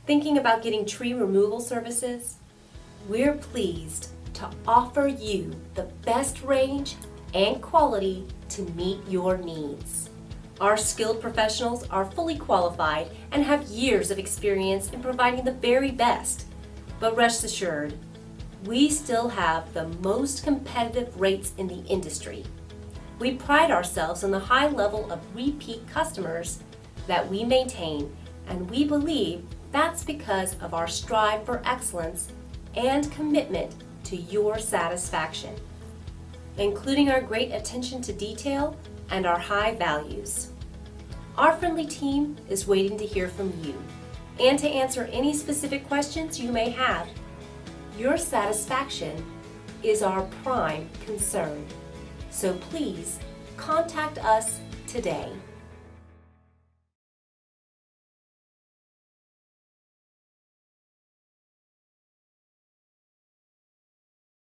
Thinking about getting tree removal services? We're pleased to offer you the best range and quality to meet your needs. Our skilled professionals are fully qualified and have years of experience in providing the very best. But rest assured, we still have the most competitive rates in the industry. We pride ourselves on the high level of repeat customers that we maintain, and we believe that's because of our strive for excellence and commitment to your satisfaction, including our great attention to detail and our high values. Our friendly team is waiting to hear from you and to answer any specific questions you may have. Your satisfaction is our prime concern, so please contact us today.